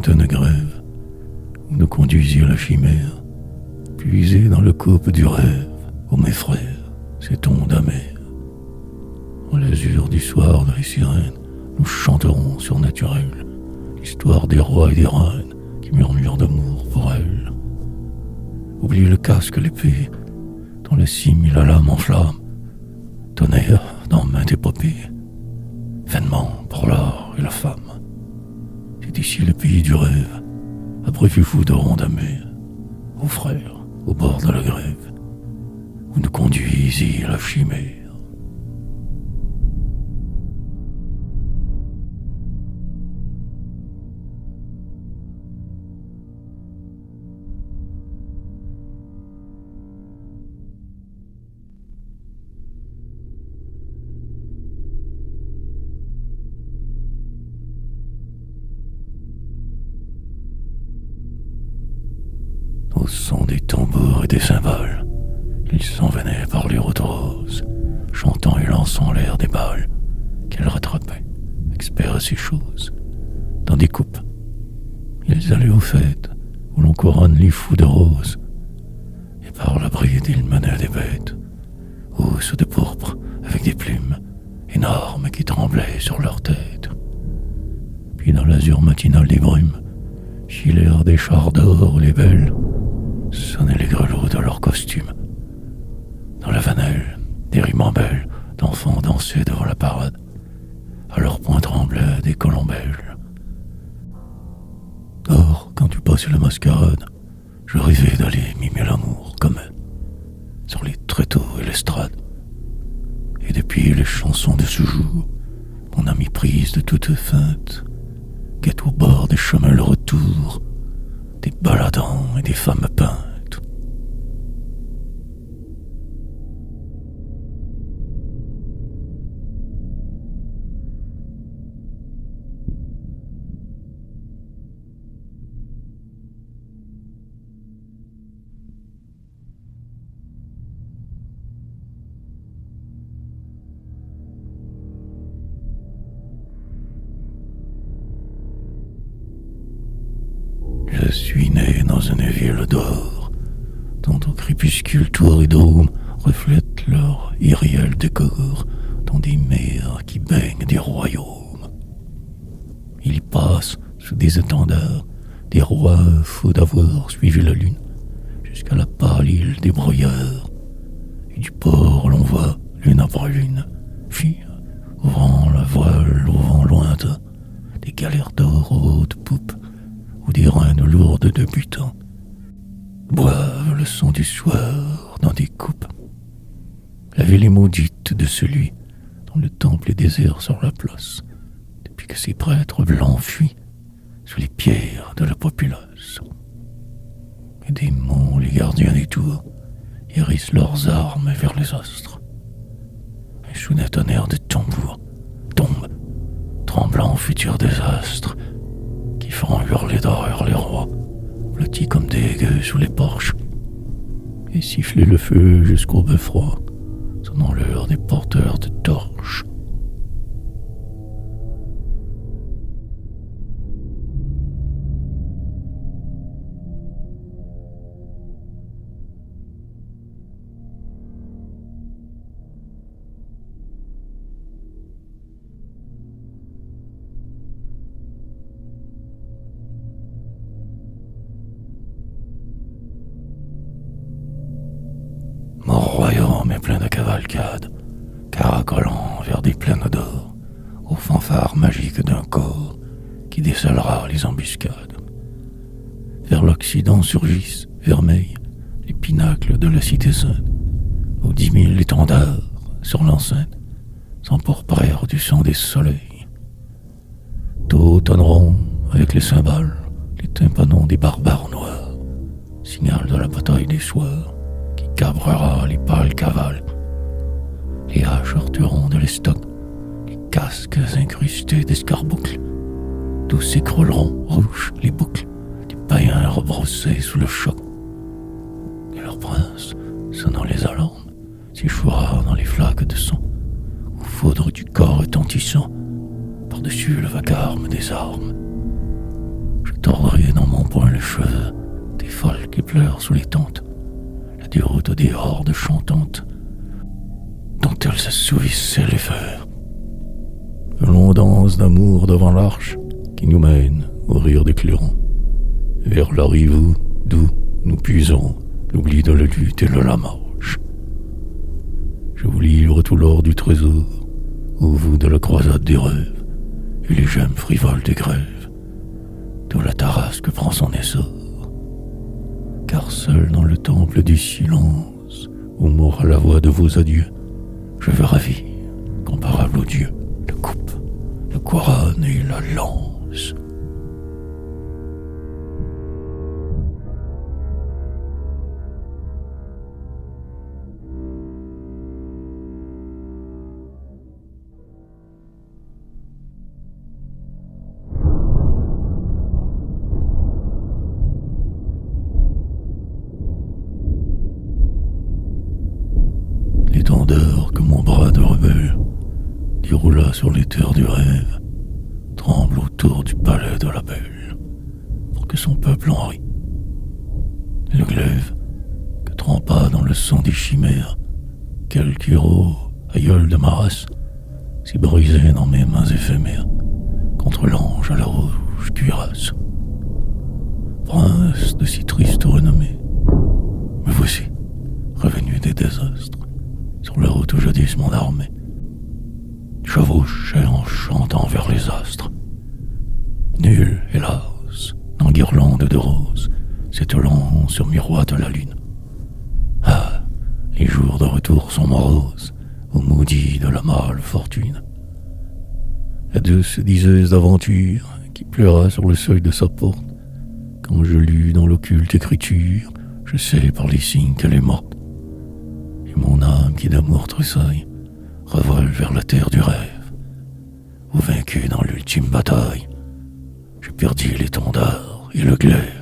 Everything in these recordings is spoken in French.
lointaine grève où nous conduisit la chimère, puisée dans le coupe du rêve, ô mes frères, cette onde amère. En l'azur du soir de les sirènes, nous chanterons surnaturel l'histoire des rois et des reines qui murmurent d'amour pour elle. Oubliez le casque, l'épée, dans la cime la lame en flamme, tonnerre dans maintes épopées, vainement pour l'art et la femme. C'est ici le pays du rêve, abreuvez-vous de ronde amère, ô frères, au bord de la grève, où nous conduisit la chimère. Au son des tambours et des cymbales, ils s'en venaient par les routes roses, chantant et lançant l'air des balles qu'elles rattrapaient, experts à ces choses, dans des coupes. Ils allaient aux fêtes où l'on couronne les fous de roses, et par la bride ils menaient des bêtes, hausses de pourpre avec des plumes énormes qui tremblaient sur leurs têtes. Puis dans l'azur matinal des brumes, filèrent des chars d'or les belles, sonnaient les grelots de leurs costumes. Dans la vanelle, des ribambelles d'enfants dansaient devant la parade, à leurs poings tremblaient des colombelles. Or, quand tu passais la mascarade, je rêvais d'aller mimer l'amour comme eux, sur les tréteaux et l'estrade. Et depuis les chansons de ce jour, mon ami prise de toute feinte, guette au bord des chemins le retour des baladants et des femmes peintes. Je suis né dans une ville d'or, dont au crépuscule tours et dômes reflètent leur irréel décor dans des mers qui baignent des royaumes. Il y passe sous des étendards des rois faux d'avoir suivi la lune jusqu'à la pâle île des brouillards, et du port l'on voit lune après lune fuir, ouvrant la voile au vent lointain, des galères d'or aux hautes poupes où des reines lourdes de butin boivent le son du soir dans des coupes. La ville est maudite de celui dont le temple est désert sur la place, depuis que ses prêtres blancs fuient sous les pierres de la populace. Et des monts, les gardiens des tours, hérissent leurs armes vers les astres. Un soudain tonnerre de tambour tombe, tremblant au futur désastre, qui feront hurler d'horreur les rois, blottis comme des gueux sous les porches, et siffler le feu jusqu'au beffroi, sonnant l'heure des porteurs de torches. Mon royaume est plein de cavalcades, caracolant vers des plaines d'or, aux fanfares magiques d'un corps qui décèlera les embuscades. Vers l'Occident surgissent, vermeils, les pinacles de la cité sainte, aux 10 000 étendards sur l'enceinte, s'empourprèrent du sang des soleils. Tôt tonneront avec les cymbales, les tympanons des barbares noirs, signal de la bataille des soirs, qui cabrera les pâles cavales. Les haches heurteront de l'estoc, les casques incrustés d'escarboucles, d'où s'écrouleront rouges les boucles des païens rebroussés sous le choc. Et leur prince, sonnant les alarmes, s'échouera dans les flaques de sang, aux foudres du corps retentissant, par-dessus le vacarme des armes. Je tordrai dans mon poing les cheveux des folles qui pleurent sous les tentes, la déroute des hordes chantantes dont elles assouvissaient les fers. L'on danse d'amour devant l'arche qui nous mène au rire des clairons, vers la rive d'où nous puisons l'oubli de la lutte et de la marche. Je vous livre tout l'or du trésor, ô vous de la croisade des rêves, et les gemmes frivoles des grèves, d'où la tarasque prend son essor. Car seul dans le temple du silence, où mourra la voix de vos adieux, je veux ravir, comparable aux dieux, la coupe, la couronne et la lance. L'étendard que mon bras de rebelle déroula sur les terres du rêve tremble autour du palais de la belle, pour que son peuple en rit. Le glaive que trempa dans le sang des chimères quelque héros, aïeul de ma race, s'y brisait dans mes mains éphémères contre l'ange à la rouge cuirasse. Prince de si triste renommée, me voici, revenu des désastres, sur la route où jadis mon armée chevauchait en chantant vers les astres. Nul, hélas, n'enguirlande de roses s'étalant sur miroir de la lune. Ah, les jours de retour sont moroses au maudit de la mâle fortune. La douce diseuse d'aventure qui pleura sur le seuil de sa porte, quand je lus dans l'occulte écriture, je sais par les signes qu'elle est morte. Et mon âme qui d'amour tressaille revole vers la terre du rêve, où vaincu dans l'ultime bataille, je perdis l'étendard et le glaive.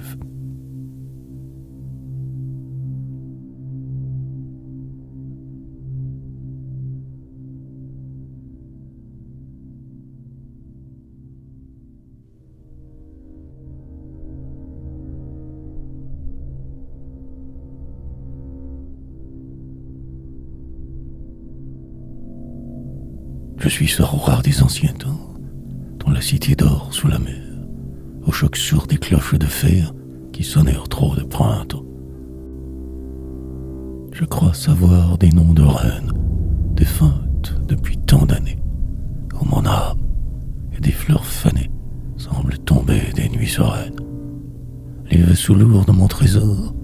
Je suis ce roi des anciens temps, dont la cité dort sous la mer, au choc sourd des cloches de fer qui sonnèrent trop de printemps. Je crois savoir des noms de reines, défuntes depuis tant d'années, où mon âme et des fleurs fanées semblent tomber des nuits sereines. Les vaisseaux lourds de mon trésor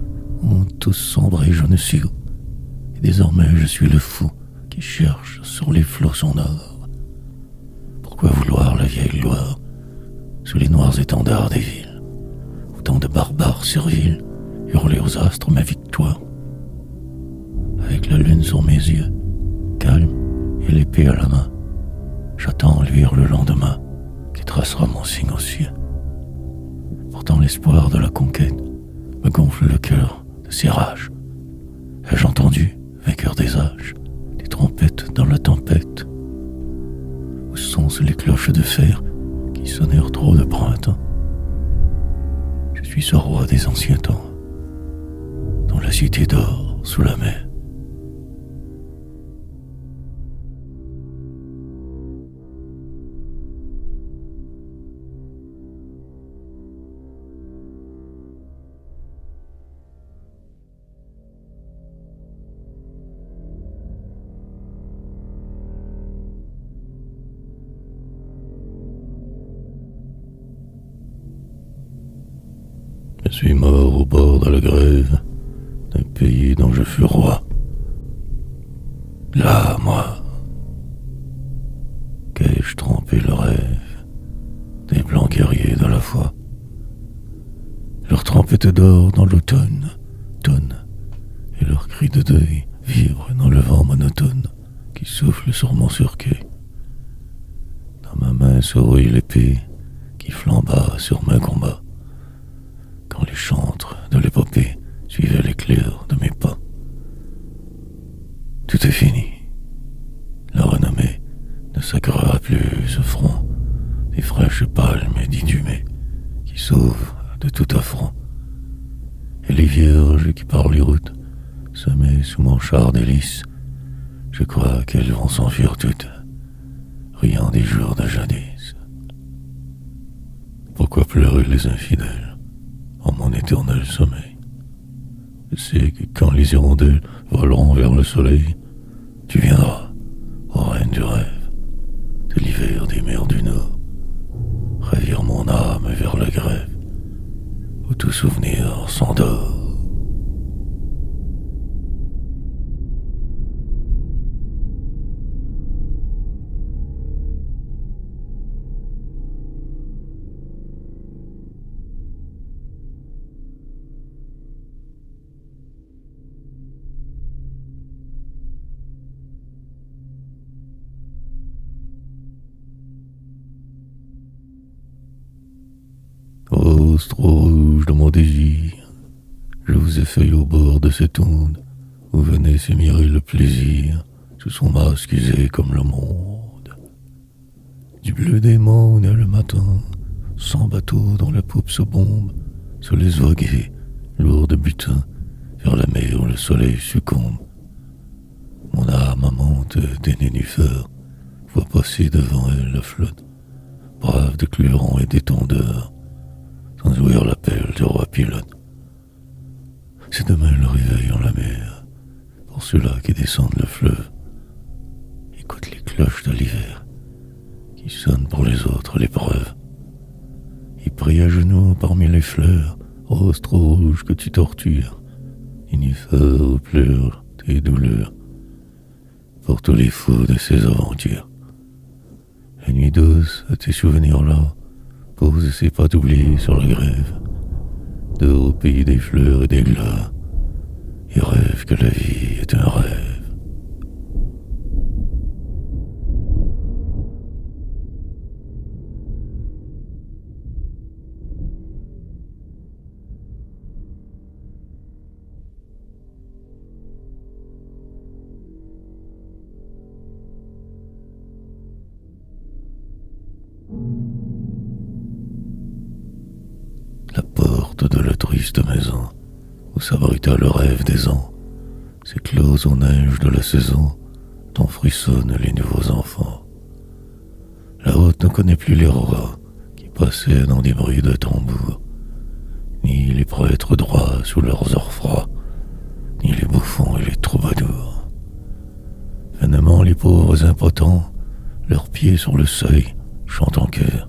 ont tous sombré je ne sais où, et désormais je suis le fou qui cherche sur les flots son or. Pourquoi vouloir la vieille gloire sous les noirs étendards des villes, où tant de barbares serviles hurlaient aux astres ma victoire? Avec la lune sur mes yeux, calme et l'épée à la main, j'attends luire le lendemain qui tracera mon signe aux cieux. Pourtant l'espoir de la conquête me gonfle le cœur de ces rages. Ai-je entendu, vainqueur des âges, des trompettes dans la tempête? Où sont les cloches de fer qui sonnèrent trop de printemps? Je suis ce roi des anciens temps, dont la cité dort sous la mer. Je suis mort au bord de la grève d'un pays dont je fus roi. Là, moi, qu'ai-je trompé le rêve des blancs guerriers de la foi. Leur trompette d'or dans l'automne tonne, et leurs cris de deuil vibrent dans le vent monotone qui souffle sur mon cercueil. Dans ma main sourit l'épée qui flamba sur mes combats, quand les chantres de l'épopée suivaient l'éclair de mes pas. Tout est fini. La renommée ne sacrera plus ce front des fraîches palmes et d'idumées qui sauvent Et les vierges qui par les routes semées sous mon char d'hélice, je crois qu'elles vont s'enfuir toutes, riant des jours de jadis. Pourquoi pleurer les infidèles en mon éternel sommeil? Je sais que quand les hirondelles voleront vers le soleil, tu viendras, ô reine du rêve, de l'hiver des mers du Nord, ravir mon âme vers la grève, où tout souvenir s'endort. Rose trop rouge de mon désir, je vous ai fait au bord de cette onde où venait s'émirer le plaisir sous son masque usé comme le monde. Du bleu des mondes le matin, sans bateau dont la poupe se bombe, se laisse voguer, lourd de butin, vers la mer où le soleil succombe. Mon âme amante des nénuphars voit passer devant elle la flotte, brave de clairons et d'étendard, sans ouïr l'appel du roi pilote. C'est demain le réveil en la mer, pour ceux-là qui descendent le fleuve. Écoute les cloches de l'hiver, qui sonnent pour les autres l'épreuve. Ils prient à genoux parmi les fleurs, roses trop rouges que tu tortures. Nénuphars pleure tes douleurs, pour tous les fous de ces aventures. La nuit douce à tes souvenirs-là, pose ses pas d'oubli sur la grève, dehors au pays des fleurs et des glas, et rêve que la vie est un rêve. La porte de la triste maison où s'abrita le rêve des ans s'est close aux neiges de la saison dont frissonnent les nouveaux enfants. La haute ne connaît plus les rois qui passaient dans des bruits de tambour, ni les prêtres droits sous leurs heures froids, ni les bouffons et les troubadours. Vainement les pauvres impotents, leurs pieds sur le seuil, chantent en chœur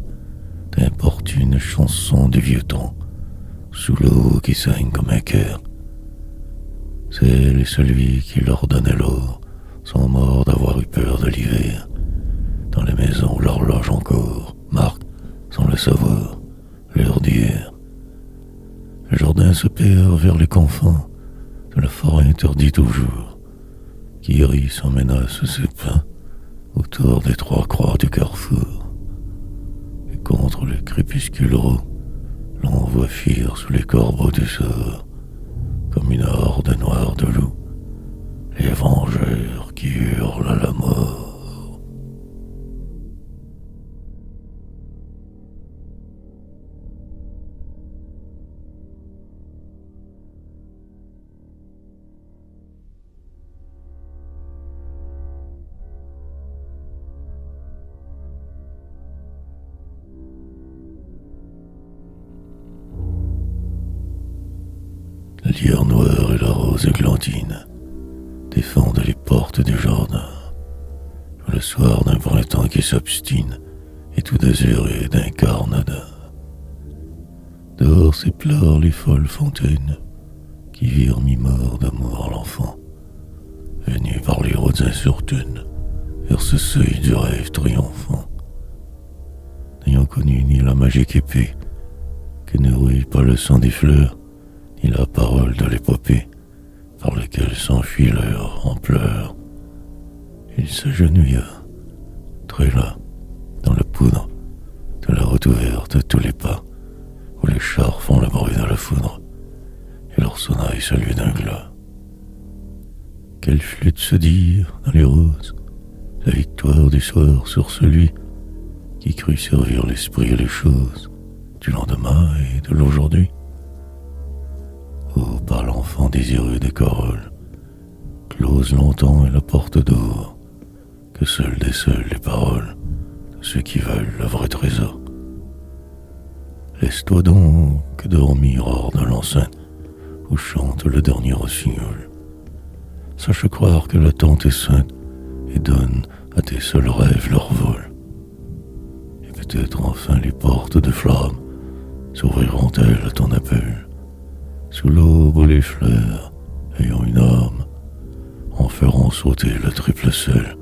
d'importunes chansons du vieux temps, sous l'eau qui saigne comme un cœur. Celle et celui qui leur donnait l'or sont morts d'avoir eu peur de l'hiver, dans les maisons où l'horloge encore marque, sans le savoir, l'heure d'hier. Le jardin se perd vers les confins de la forêt interdite au jour, qui rit sans menace ses pins autour des trois croix du carrefour. Contre le crépuscule roux, l'on voit fuir sous les corbeaux du sort, comme une horde noire de loups, les vengeurs qui hurlent à la mort. La lierre noire et la rose églantine défendent les portes du jardin. Le soir d'un printemps qui s'obstine et tout désiré d'un carnadin. Dehors s'éplorent les folles fontaines qui virent mi-mort d'amour l'enfant, venu par les routes incertaines vers ce seuil du rêve triomphant. N'ayant connu ni la magique épée que ne rouille pas le sang des fleurs, ni la parole de l'épopée par laquelle s'enfuit l'heure en pleurs, il s'agenouilla, très là, dans la poudre de la route ouverte à tous les pas, où les chars font le bruit de la foudre, et leur sonnaille celui d'un glas. Quelle flûte se dire dans les roses la victoire du soir sur celui qui crut servir l'esprit et les choses du lendemain et de l'aujourd'hui. Ô l'enfant désireux des corolles, close longtemps et la porte d'or, que seules des seuls les paroles de ceux qui veulent le vrai trésor. Laisse-toi donc dormir hors de l'enceinte où chante le dernier rossignol. Sache croire que l'attente est sainte et donne à tes seuls rêves leur vol. Et peut-être enfin les portes de flamme s'ouvriront-elles à ton appel. Sous l'aube où les fleurs, ayant une âme, en feront sauter le triple sel.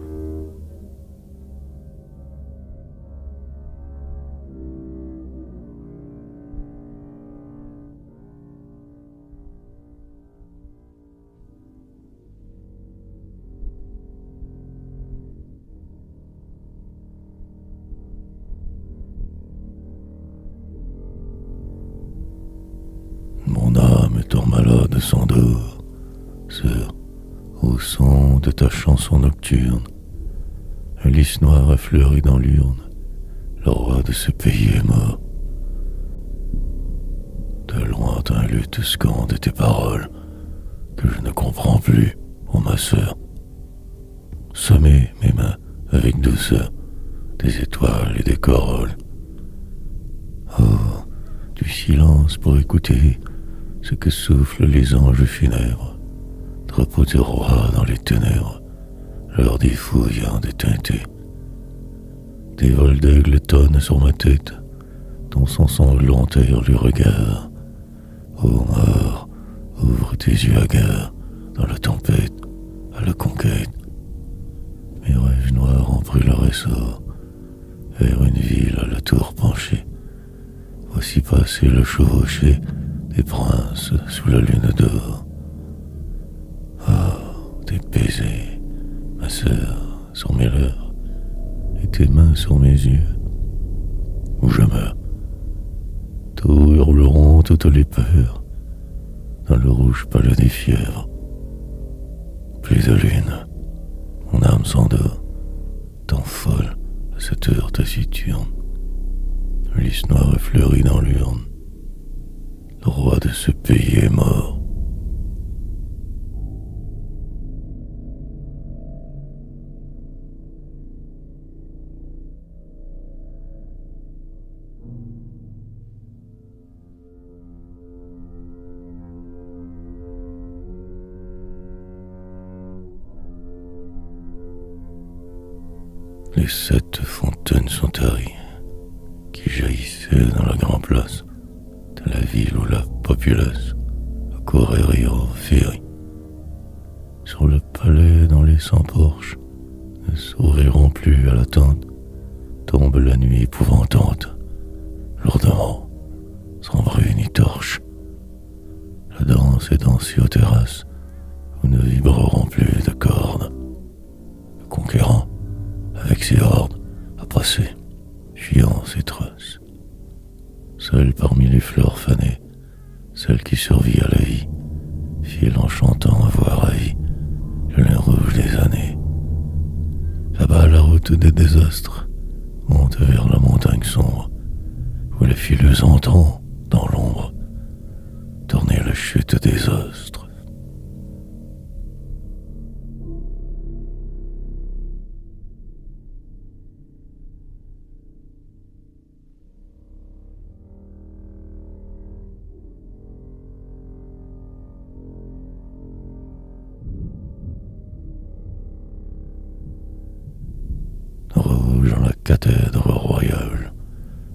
Mon âme étant malade s'endort, sœur, au son de ta chanson nocturne. Un lys noir a fleuri dans l'urne, le roi de ce pays est mort. De lointains luttes scandent tes paroles, que je ne comprends plus, ô ma sœur. Sommez mes mains avec douceur des étoiles et des corolles. Oh, du silence pour écouter ce que soufflent les anges funèbres, drapeaux de rois dans les ténèbres, leur difouille déteinté. Des vols d'aigle tonnent sur ma tête, dont s'ensanglanterent les regards. Ô mort, ouvre tes yeux hagards dans la tempête, à la conquête. Mes rêves noirs ont pris leur essor vers une ville à la tour penchée. Voici passer le chevauché des princes sous la lune d'or. Oh, tes baisers, ma sœur, sur mes lèvres, et tes mains sur mes yeux, où je meurs. Tôt hurleront toutes les peurs dans le rouge palais des fièvres. Plus de lune, mon âme s'endort, tant folle à cette heure taciturne. Le lys noir est fleuri dans l'urne, le roi de ce pays est mort. Les 7 fontaines sont taries, qui jaillissaient dans la grande place de la ville où la populace courait rire en féerie. Sur le palais dans les 100 porches ne s'ouvriront plus à l'attente, tombe la nuit épouvantante, lourdement, sans bruit ni torche. La danse est dansée aux terrasses où ne vibreront plus de cordes. Le conquérant, avec ses hordes, a passé, fuyant ses traces. Seule parmi les fleurs fanées, celle qui survit à la vie, file en chantant à voix ravie le lin rouge des années. Là-bas, la route des désastres monte vers la montagne sombre, où les fileux entendent, dans l'ombre, tourner la chute des astres. Rouge en la cathèdre royale,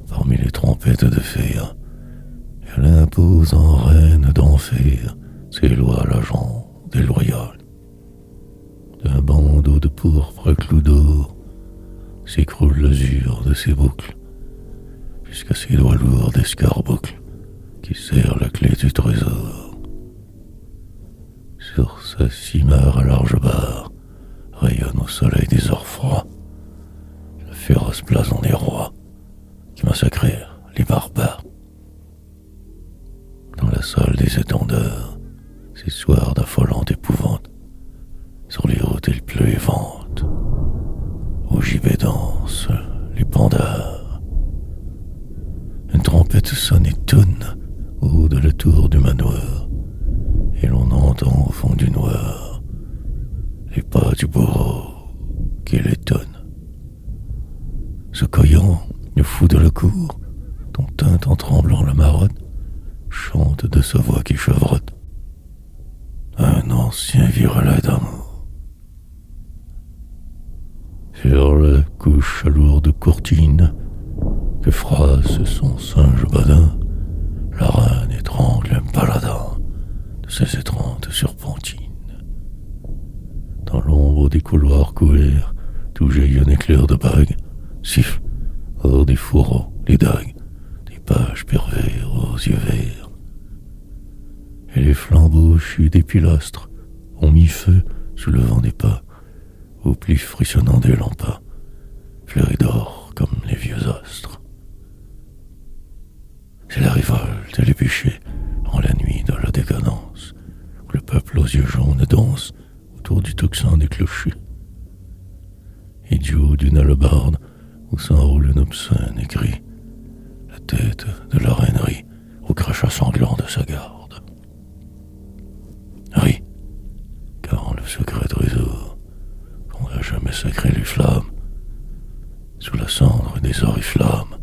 parmi les trompettes de fer, elle impose en reine d'enfer ses lois à l'agent déloyal. D'un bandeau de pourpre à clous d'or s'écroule l'azur de ses boucles, jusqu'à ses doigts lourds d'escarboucles qui serrent la clé du trésor. Sur sa cimare à large barre rayonne au soleil des heures froids le féroce blason des rois qui massacrèrent les barbares. Dans la salle des étendards, ces soirs d'affolante épouvante, sur les routes il pleut et vente, au gibet dansent les pandards. Une trompette sonne et tonne au haut de la tour du manoir, et l'on fond du noir, les pas du bourreau qui l'étonne. Ce coyon, le fou de la cour, dont teinte en tremblant la marotte, chante de sa voix qui chevrotte un ancien violet d'amour. Sur la couche à lourde courtine que froisse son singe badin, la reine étrangle un paladin de ses étreintes serpentines. Dans l'ombre des couloirs couverts, d'où jaillit un éclair de bague, siffle hors des fourreaux les dagues des pages pervers aux yeux verts. Et les flambeaux chus des pilastres ont mis feu sous le vent des pas aux plis frissonnants des lampes, fleuris d'or comme les vieux astres. C'est la révolte et les péchés en la nuit de la décadence, où le peuple aux yeux jaunes danse autour du tocsin des clochers. Idiot d'une hallebarde où s'enroule un obscène écrit, la tête de la reine rit au crachat sanglant de sa garde. Rit, car en le secret trésor, qu'on n'a jamais sacré les flammes, sous la cendre des oriflammes,